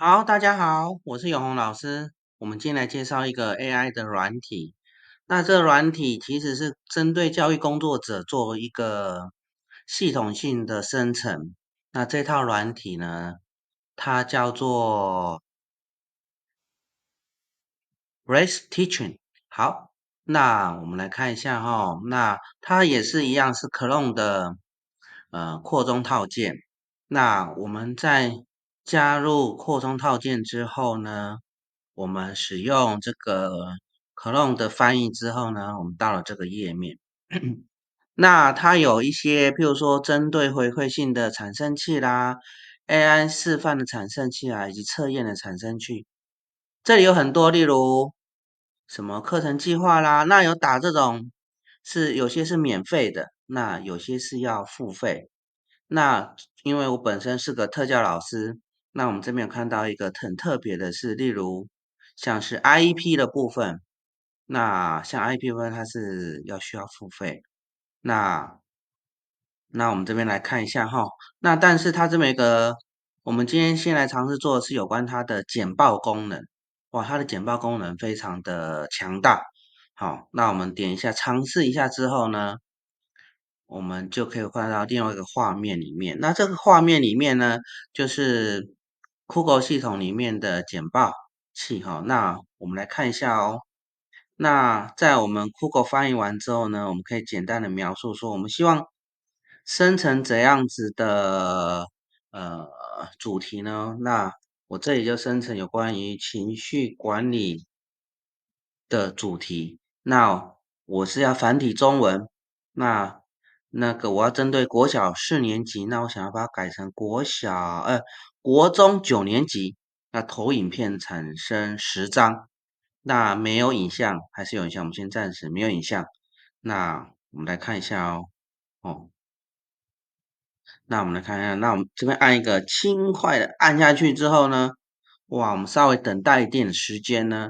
好，大家好，我是永红老师。我们今天来介绍一个 AI 的软体。那这个软体其实是针对教育工作者做一个系统性的生成。那这套软体呢，它叫做 Brace Teaching。好，那我们来看一下哈，那它也是一样是 Clone 的扩充套件。那我们在加入扩充套件之后呢，我们使用这个 Clone 的翻译之后呢，我们到了这个页面。那它有一些，譬如说针对回馈性的产生器啦，AI 示范的产生器啊，以及测验的产生器，这里有很多，例如什么课程计划啦，那有打这种有些是免费的，那有些是要付费。那因为我本身是个特教老师，那我们这边有看到一个很特别的是，例如像是 IEP 的部分，那像 IEP 部分它是需要付费。那我们这边来看一下哈，那但是它这么一个，我们今天先来尝试做的是有关它的简报功能。哇，它的简报功能非常的强大。好，那我们点一下尝试一下之后呢，我们就可以换到另外一个画面里面。那这个画面里面呢，就是酷狗系统里面的简报器哈。那我们来看一下哦。那在我们酷狗翻译完之后呢，我们可以简单的描述说，我们希望生成怎样子的呃主题呢？那我这里就生成有关于情绪管理的主题。那我是要繁体中文，那个我要针对国小4年级，那我想要把它改成国中9年级。那投影片产生10张，那没有影像还是有影像？我们先暂时没有影像。那我们来看一下哦。哦，那我们来看一下，那我们这边按一个轻快的按下去之后呢，哇，我们稍微等待一点的时间呢，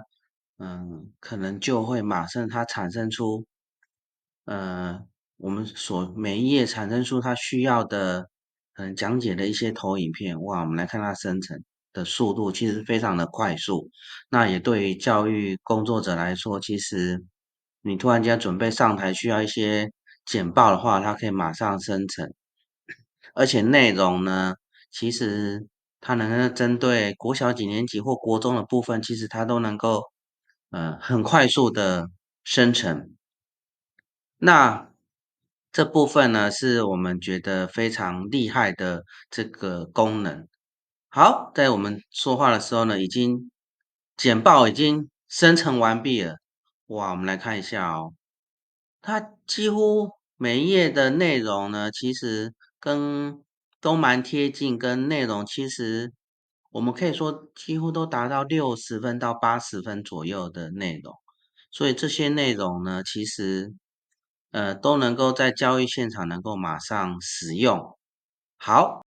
可能就会马上它产生出，呃，我们每一页产生出它需要的，讲解的一些投影片。哇，我们来看它生成的速度其实非常的快速。那也对于教育工作者来说，其实你突然间准备上台需要一些简报的话，它可以马上生成。而且内容呢，其实它能够针对国小几年级或国中的部分，其实它都能够很快速的生成。那这部分呢，是我们觉得非常厉害的这个功能。好，在我们说话的时候呢，简报已经生成完毕了。哇，我们来看一下哦。它几乎每一页的内容呢，其实都蛮贴近，跟内容其实我们可以说几乎都达到60分到80分左右的内容，所以这些内容呢，其实都能够在教育现场能够马上使用。好。